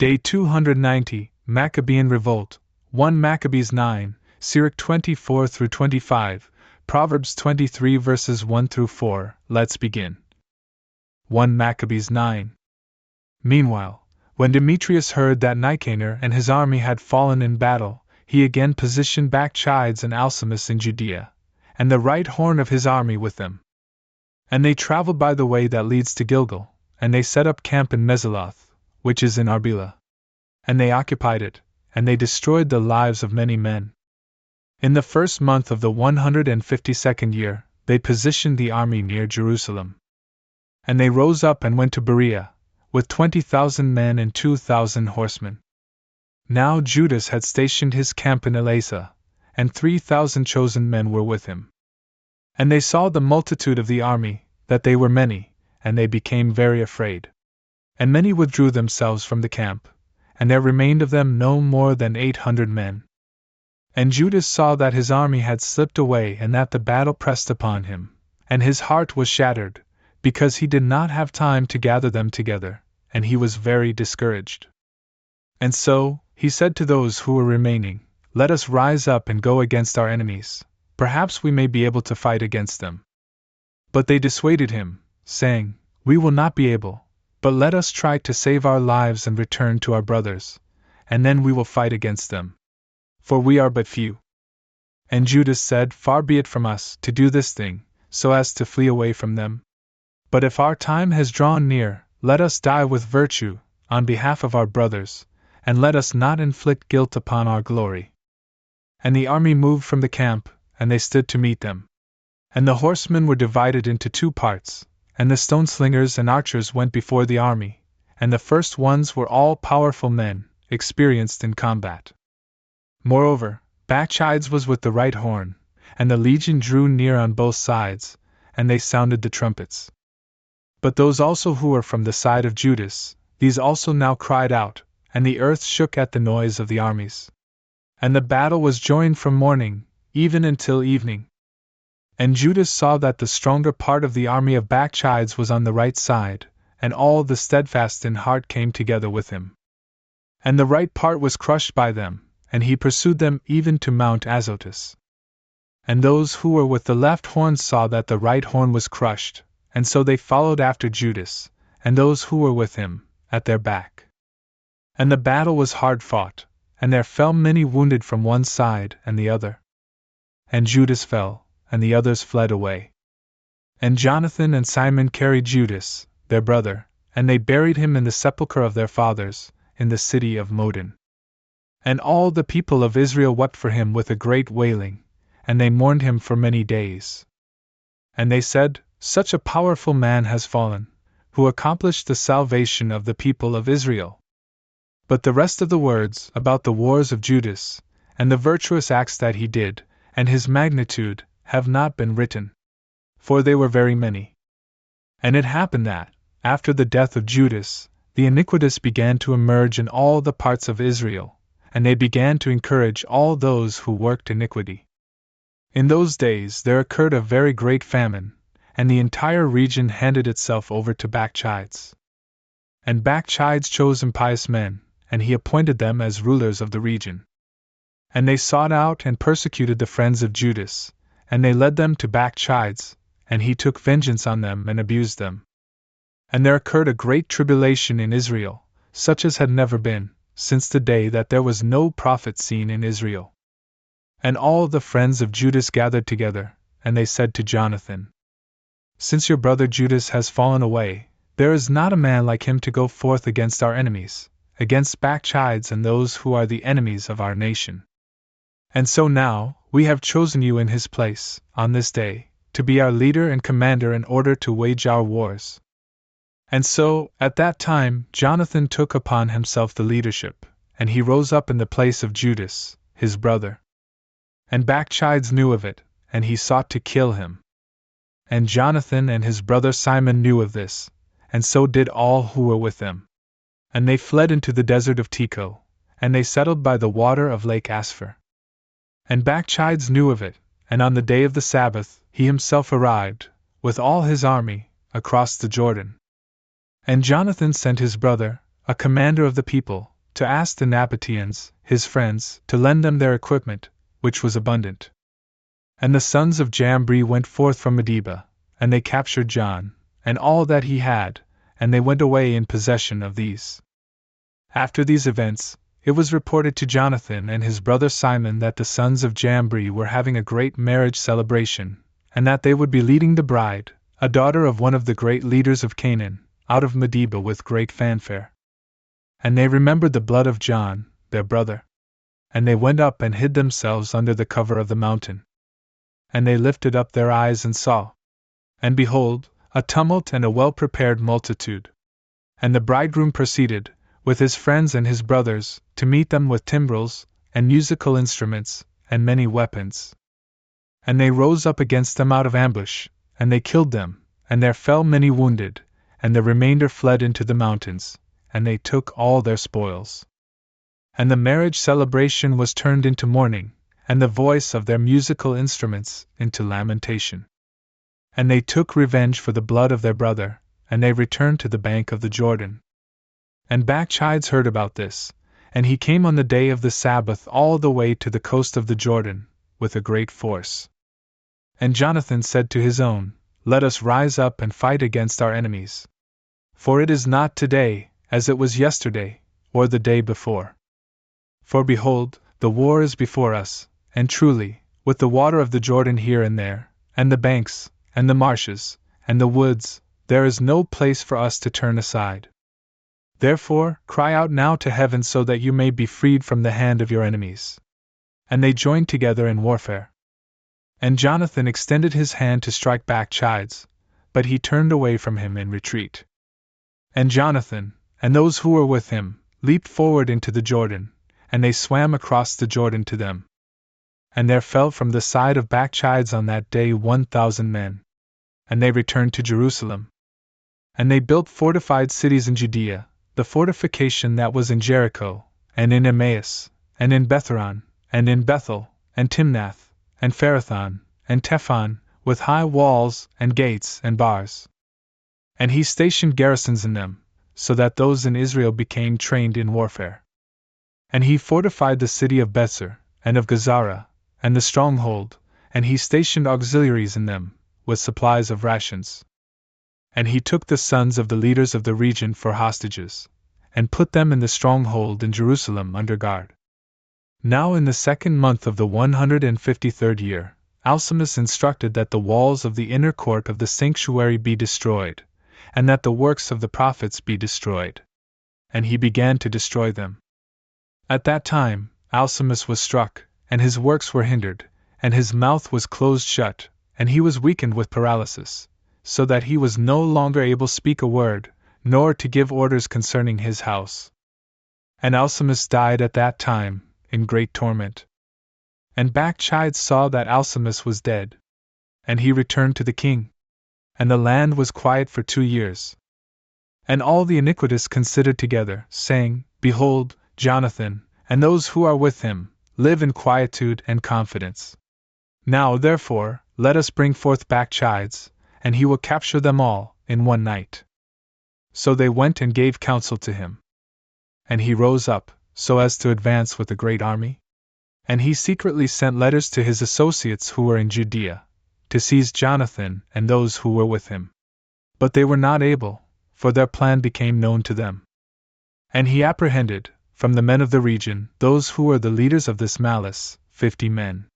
Day 290, Maccabean Revolt, 1 Maccabees 9, Sirach 24 through 25, Proverbs 23 verses 1 through 4. Let's begin. 1 Maccabees 9. Meanwhile, when Demetrius heard that Nicanor and his army had fallen in battle, he again positioned Bacchides and Alcimus in Judea, and the right horn of his army with them. And they traveled by the way that leads to Gilgal, and they set up camp in Mesiloth, which is in Arbela. And they occupied it, and they destroyed the lives of many men. In the first month of the 152nd year, they positioned the army near Jerusalem. And they rose up and went to Berea, with 20,000 men and 2,000 horsemen. Now Judas had stationed his camp in Elasa, and 3,000 chosen men were with him. And they saw the multitude of the army, that they were many, and they became very afraid. And many withdrew themselves from the camp, and there remained of them no more than 800 men. And Judas saw that his army had slipped away and that the battle pressed upon him, and his heart was shattered, because he did not have time to gather them together, and he was very discouraged. And so, he said to those who were remaining, "Let us rise up and go against our enemies. Perhaps we may be able to fight against them." But they dissuaded him, saying, "We will not be able, but let us try to save our lives and return to our brothers, and then we will fight against them. For we are but few." And Judas said, "Far be it from us to do this thing, so as to flee away from them. But if our time has drawn near, let us die with virtue, on behalf of our brothers, and let us not inflict guilt upon our glory." And the army moved from the camp, and they stood to meet them. And the horsemen were divided into two parts, and the stone slingers and archers went before the army, and the first ones were all powerful men, experienced in combat. Moreover, Bacchides was with the right horn, and the legion drew near on both sides, and they sounded the trumpets. But those also who were from the side of Judas, these also now cried out, and the earth shook at the noise of the armies. And the battle was joined from morning, even until evening. And Judas saw that the stronger part of the army of Bacchides was on the right side, and all the steadfast in heart came together with him. And the right part was crushed by them, and he pursued them even to Mount Azotus. And those who were with the left horn saw that the right horn was crushed, and so they followed after Judas, and those who were with him, at their back. And the battle was hard fought, and there fell many wounded from one side and the other. And Judas fell, and the others fled away. And Jonathan and Simon carried Judas, their brother, and they buried him in the sepulchre of their fathers, in the city of Modin. And all the people of Israel wept for him with a great wailing, and they mourned him for many days. And they said, "Such a powerful man has fallen, who accomplished the salvation of the people of Israel." But the rest of the words about the wars of Judas, and the virtuous acts that he did, and his magnitude, have not been written. For they were very many. And it happened that, after the death of Judas, the iniquitous began to emerge in all the parts of Israel, and they began to encourage all those who worked iniquity. In those days there occurred a very great famine, and the entire region handed itself over to Bacchides. And Bacchides chose impious men, and he appointed them as rulers of the region. And they sought out and persecuted the friends of Judas, and they led them to Bacchides, and he took vengeance on them and abused them. And there occurred a great tribulation in Israel, such as had never been, since the day that there was no prophet seen in Israel. And all the friends of Judas gathered together, and they said to Jonathan, "Since your brother Judas has fallen away, there is not a man like him to go forth against our enemies, against Bacchides and those who are the enemies of our nation. And so now, we have chosen you in his place, on this day, to be our leader and commander in order to wage our wars." And so, at that time, Jonathan took upon himself the leadership, and he rose up in the place of Judas, his brother. And Bacchides knew of it, and he sought to kill him. And Jonathan and his brother Simon knew of this, and so did all who were with them. And they fled into the desert of Tekoa, and they settled by the water of Lake Asphar. And Bacchides knew of it, and on the day of the Sabbath, he himself arrived, with all his army, across the Jordan. And Jonathan sent his brother, a commander of the people, to ask the Nabateans, his friends, to lend them their equipment, which was abundant. And the sons of Jambri went forth from Medeba, and they captured John, and all that he had, and they went away in possession of these. After these events, it was reported to Jonathan and his brother Simon that the sons of Jambri were having a great marriage celebration, and that they would be leading the bride, a daughter of one of the great leaders of Canaan, out of Medeba with great fanfare. And they remembered the blood of John, their brother. And they went up and hid themselves under the cover of the mountain. And they lifted up their eyes and saw. And behold, a tumult and a well-prepared multitude. And the bridegroom proceeded, with his friends and his brothers, to meet them with timbrels, and musical instruments, and many weapons. And they rose up against them out of ambush, and they killed them, and there fell many wounded, and the remainder fled into the mountains, and they took all their spoils. And the marriage celebration was turned into mourning, and the voice of their musical instruments into lamentation. And they took revenge for the blood of their brother, and they returned to the bank of the Jordan. And Bacchides heard about this, and he came on the day of the Sabbath all the way to the coast of the Jordan, with a great force. And Jonathan said to his own, Let us rise up and fight against our enemies. For it is not today, as it was yesterday, or the day before. For behold, the war is before us, and truly, with the water of the Jordan here and there, and the banks, and the marshes, and the woods, there is no place for us to turn aside. Therefore, cry out now to heaven so that you may be freed from the hand of your enemies. And they joined together in warfare. And Jonathan extended his hand to strike Bacchides, but he turned away from him in retreat. And Jonathan, and those who were with him, leaped forward into the Jordan, and they swam across the Jordan to them. And there fell from the side of Bacchides on that day 1,000 men. And they returned to Jerusalem. And they built fortified cities in Judea, the fortification that was in Jericho, and in Emmaus, and in Betharon, and in Bethel, and Timnath, and Pherathon, and Tephon, with high walls, and gates, and bars. And he stationed garrisons in them, so that those in Israel became trained in warfare. And he fortified the city of Betzer, and of Gazara, and the stronghold, and he stationed auxiliaries in them, with supplies of rations. And he took the sons of the leaders of the region for hostages, and put them in the stronghold in Jerusalem under guard. Now in the 2nd month of the 153rd year, Alcimus instructed that the walls of the inner court of the sanctuary be destroyed, and that the works of the prophets be destroyed. And he began to destroy them. At that time, Alcimus was struck, and his works were hindered, and his mouth was closed shut, and he was weakened with paralysis, so that he was no longer able to speak a word, nor to give orders concerning his house. And Alcimus died at that time, in great torment. And Bacchides saw that Alcimus was dead. And he returned to the king. And the land was quiet for 2 years. And all the iniquitous considered together, saying, Behold, Jonathan, and those who are with him, live in quietude and confidence. Now therefore, let us bring forth Bacchides, and he will capture them all, in one night. So they went and gave counsel to him. And he rose up, so as to advance with a great army. And he secretly sent letters to his associates who were in Judea, to seize Jonathan and those who were with him. But they were not able, for their plan became known to them. And he apprehended, from the men of the region, those who were the leaders of this malice, 50 men.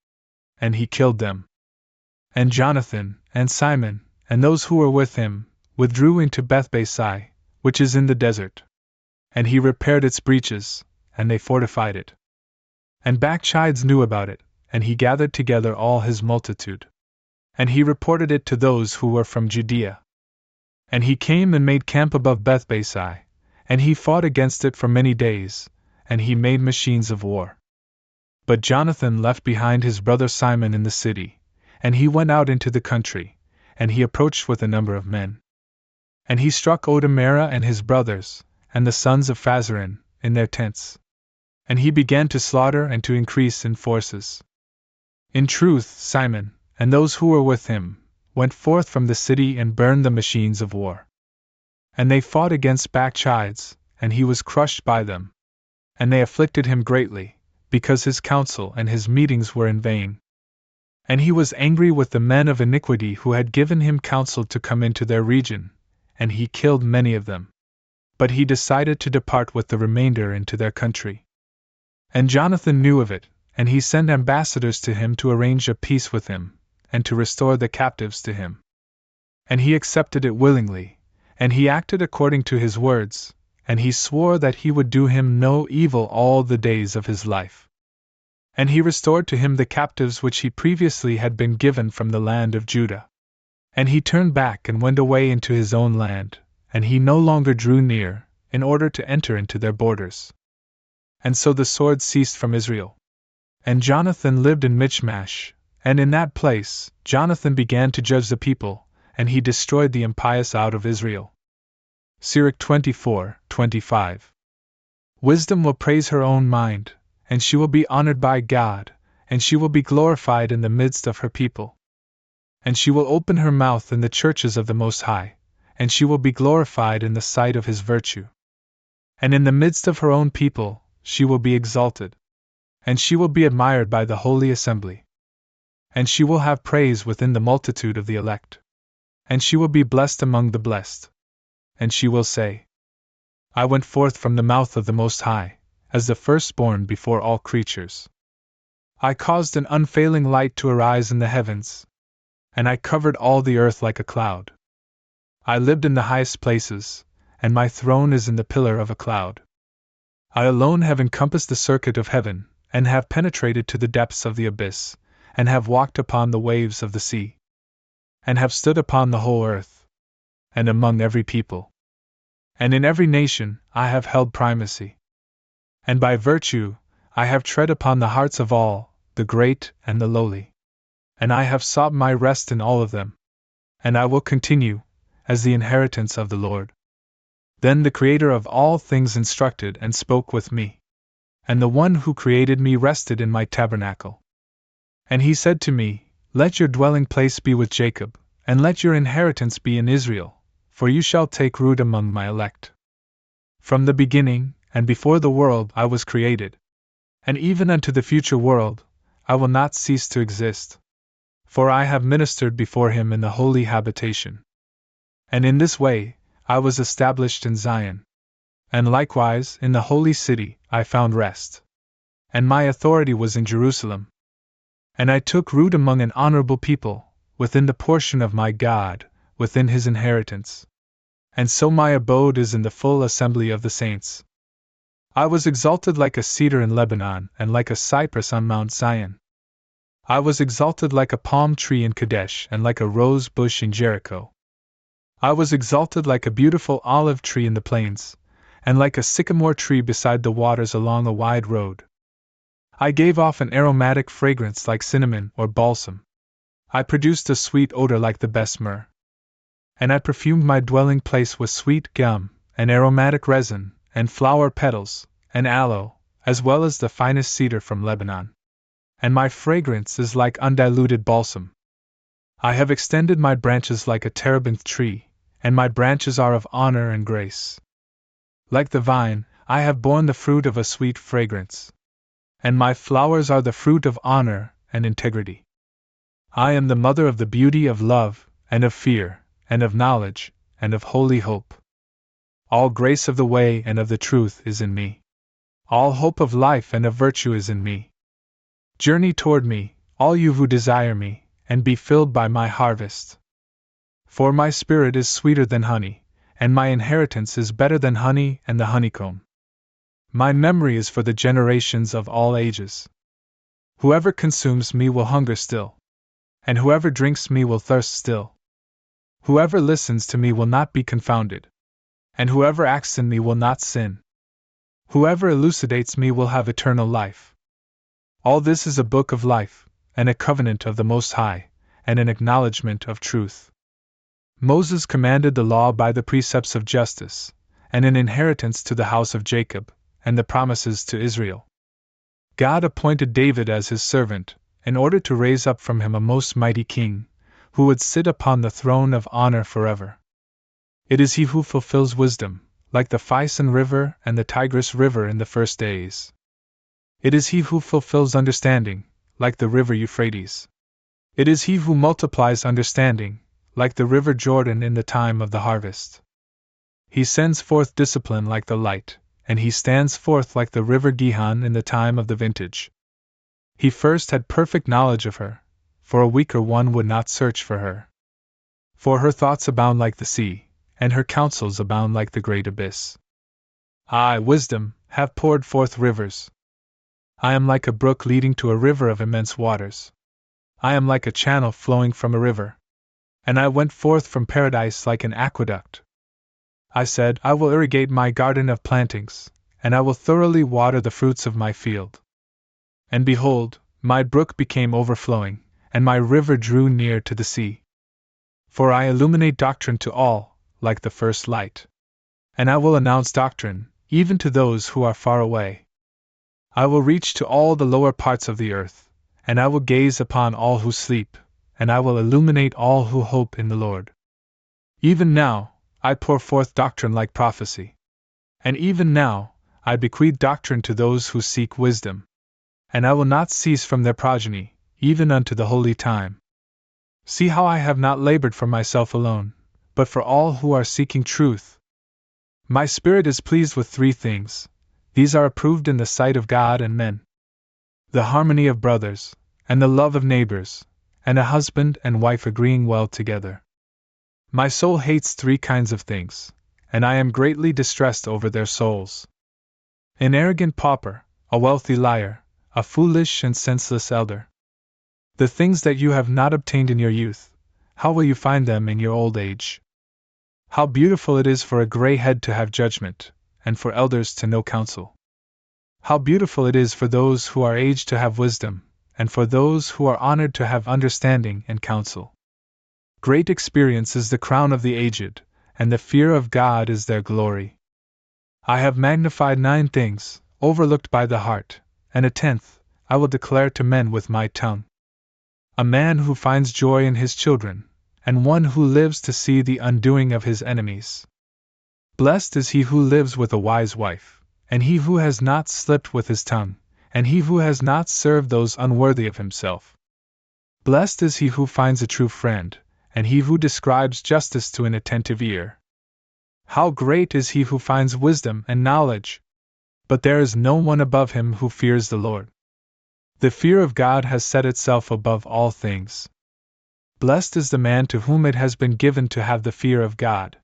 And he killed them. And Jonathan, and Simon, and those who were with him, withdrew into Bethbasai, which is in the desert. And he repaired its breaches, and they fortified it. And Bacchides knew about it, and he gathered together all his multitude. And he reported it to those who were from Judea. And he came and made camp above Bethbasai, and he fought against it for many days, and he made machines of war. But Jonathan left behind his brother Simon in the city, and he went out into the country, and he approached with a number of men. And he struck Odomera and his brothers, and the sons of Phazarin, in their tents. And he began to slaughter and to increase in forces. In truth, Simon, and those who were with him, went forth from the city and burned the machines of war. And they fought against Bacchides, and he was crushed by them. And they afflicted him greatly, because his counsel and his meetings were in vain. And he was angry with the men of iniquity who had given him counsel to come into their region, and he killed many of them. But he decided to depart with the remainder into their country. And Jonathan knew of it, and he sent ambassadors to him to arrange a peace with him, and to restore the captives to him. And he accepted it willingly, and he acted according to his words, and he swore that he would do him no evil all the days of his life. And he restored to him the captives which he previously had been given from the land of Judah. And he turned back and went away into his own land, and he no longer drew near, in order to enter into their borders. And so the sword ceased from Israel. And Jonathan lived in Michmash, and in that place Jonathan began to judge the people, and he destroyed the impious out of Israel. Sirach 24:25. Wisdom will praise her own mind, and she will be honored by God, and she will be glorified in the midst of her people. And she will open her mouth in the churches of the Most High, and she will be glorified in the sight of his virtue. And in the midst of her own people she will be exalted, and she will be admired by the holy assembly. And she will have praise within the multitude of the elect. And she will be blessed among the blessed. And she will say, I went forth from the mouth of the Most High, as the firstborn before all creatures. I caused an unfailing light to arise in the heavens, and I covered all the earth like a cloud. I lived in the highest places, and my throne is in the pillar of a cloud. I alone have encompassed the circuit of heaven, and have penetrated to the depths of the abyss, and have walked upon the waves of the sea, and have stood upon the whole earth, and among every people. And in every nation I have held primacy. And by virtue I have tread upon the hearts of all, the great and the lowly. And I have sought my rest in all of them. And I will continue, as the inheritance of the Lord. Then the Creator of all things instructed and spoke with me. And the one who created me rested in my tabernacle. And he said to me, Let your dwelling place be with Jacob, and let your inheritance be in Israel, for you shall take root among my elect. From the beginning, and before the world I was created, and even unto the future world, I will not cease to exist. For I have ministered before him in the holy habitation. And in this way I was established in Zion. And likewise in the holy city I found rest. And my authority was in Jerusalem. And I took root among an honorable people, within the portion of my God, within his inheritance. And so my abode is in the full assembly of the saints. I was exalted like a cedar in Lebanon, and like a cypress on Mount Zion. I was exalted like a palm tree in Kadesh, and like a rose bush in Jericho. I was exalted like a beautiful olive tree in the plains, and like a sycamore tree beside the waters along a wide road. I gave off an aromatic fragrance like cinnamon or balsam. I produced a sweet odor like the best myrrh. And I perfumed my dwelling place with sweet gum, and aromatic resin, and flower petals, and aloe, as well as the finest cedar from Lebanon. And my fragrance is like undiluted balsam. I have extended my branches like a terebinth tree, and my branches are of honor and grace. Like the vine, I have borne the fruit of a sweet fragrance. And my flowers are the fruit of honor and integrity. I am the mother of the beauty of love, and of fear, and of knowledge, and of holy hope. All grace of the way and of the truth is in me. All hope of life and of virtue is in me. Journey toward me, all you who desire me, and be filled by my harvest. For my spirit is sweeter than honey, and my inheritance is better than honey and the honeycomb. My memory is for the generations of all ages. Whoever consumes me will hunger still, and whoever drinks me will thirst still. Whoever listens to me will not be confounded, and whoever acts in me will not sin. Whoever elucidates me will have eternal life. All this is a book of life, and a covenant of the Most High, and an acknowledgement of truth. Moses commanded the law by the precepts of justice, and an inheritance to the house of Jacob, and the promises to Israel. God appointed David as his servant, in order to raise up from him a most mighty king, who would sit upon the throne of honor forever. It is he who fulfills wisdom, like the Physon River and the Tigris River in the first days. It is he who fulfills understanding, like the river Euphrates. It is he who multiplies understanding, like the river Jordan in the time of the harvest. He sends forth discipline like the light, and he stands forth like the river Gihon in the time of the vintage. He first had perfect knowledge of her, for a weaker one would not search for her. For her thoughts abound like the sea, and her counsels abound like the great abyss. I, wisdom, have poured forth rivers. I am like a brook leading to a river of immense waters. I am like a channel flowing from a river. And I went forth from paradise like an aqueduct. I said, I will irrigate my garden of plantings, and I will thoroughly water the fruits of my field. And behold, my brook became overflowing, and my river drew near to the sea. For I illuminate doctrine to all, like the first light. And I will announce doctrine, even to those who are far away. I will reach to all the lower parts of the earth, and I will gaze upon all who sleep, and I will illuminate all who hope in the Lord. Even now, I pour forth doctrine like prophecy. And even now, I bequeath doctrine to those who seek wisdom. And I will not cease from their progeny, even unto the holy time. See how I have not labored for myself alone, but for all who are seeking truth. My spirit is pleased with three things. These are approved in the sight of God and men: the harmony of brothers, and the love of neighbors, and a husband and wife agreeing well together. My soul hates three kinds of things, and I am greatly distressed over their souls: an arrogant pauper, a wealthy liar, a foolish and senseless elder. The things that you have not obtained in your youth, how will you find them in your old age? How beautiful it is for a gray head to have judgment, and for elders to know counsel. How beautiful it is for those who are aged to have wisdom, and for those who are honored to have understanding and counsel. Great experience is the crown of the aged, and the fear of God is their glory. I have magnified 9 things, overlooked by the heart, and a 10th, I will declare to men with my tongue. A man who finds joy in his children, and one who lives to see the undoing of his enemies. Blessed is he who lives with a wise wife, and he who has not slipped with his tongue, and he who has not served those unworthy of himself. Blessed is he who finds a true friend, and he who describes justice to an attentive ear. How great is he who finds wisdom and knowledge! But there is no one above him who fears the Lord. The fear of God has set itself above all things. Blessed is the man to whom it has been given to have the fear of God.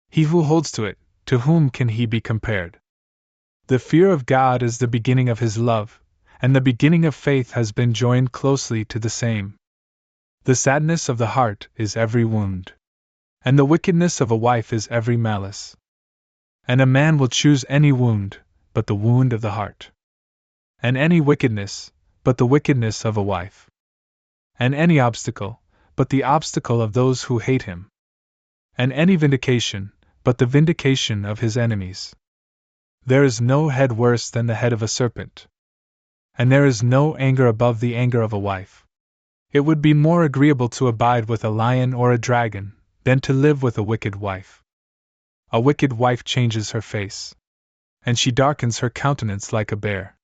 He who holds to it, to whom can he be compared? The fear of God is the beginning of his love, and the beginning of faith has been joined closely to the same. The sadness of the heart is every wound, and the wickedness of a wife is every malice. And a man will choose any wound, but the wound of the heart. And any wickedness, but the wickedness of a wife. And any obstacle, but the obstacle of those who hate him. And any vindication, but the vindication of his enemies. There is no head worse than the head of a serpent. And there is no anger above the anger of a wife. It would be more agreeable to abide with a lion or a dragon, than to live with a wicked wife. A wicked wife changes her face. And she darkens her countenance like a bear.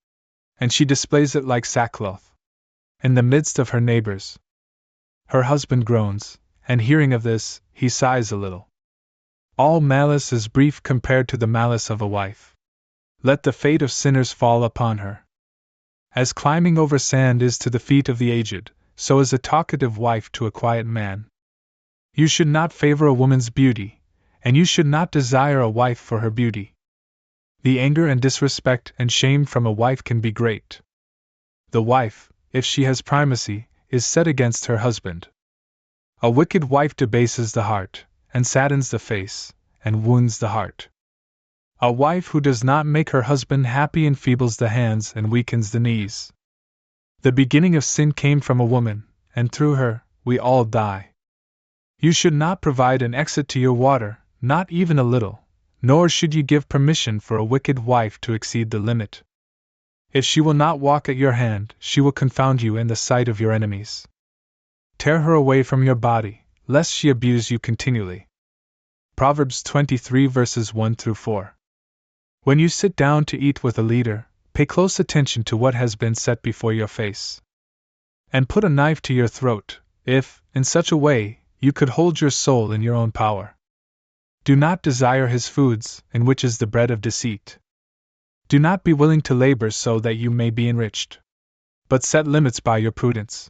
And she displays it like sackcloth. In the midst of her neighbors. Her husband groans, and hearing of this, he sighs a little. All malice is brief compared to the malice of a wife. Let the fate of sinners fall upon her. As climbing over sand is to the feet of the aged, so is a talkative wife to a quiet man. You should not favor a woman's beauty, and you should not desire a wife for her beauty. The anger and disrespect and shame from a wife can be great. The wife, if she has primacy, is set against her husband. A wicked wife debases the heart, and saddens the face, and wounds the heart. A wife who does not make her husband happy enfeebles the hands and weakens the knees. The beginning of sin came from a woman, and through her, we all die. You should not provide an exit to your water, not even a little, nor should you give permission for a wicked wife to exceed the limit. If she will not walk at your hand, she will confound you in the sight of your enemies. Tear her away from your body, lest she abuse you continually. Proverbs 23 verses 1 through 4. When you sit down to eat with a leader, pay close attention to what has been set before your face. And put a knife to your throat, if, in such a way, you could hold your soul in your own power. Do not desire his foods, in which is the bread of deceit. Do not be willing to labor so that you may be enriched. But set limits by your prudence.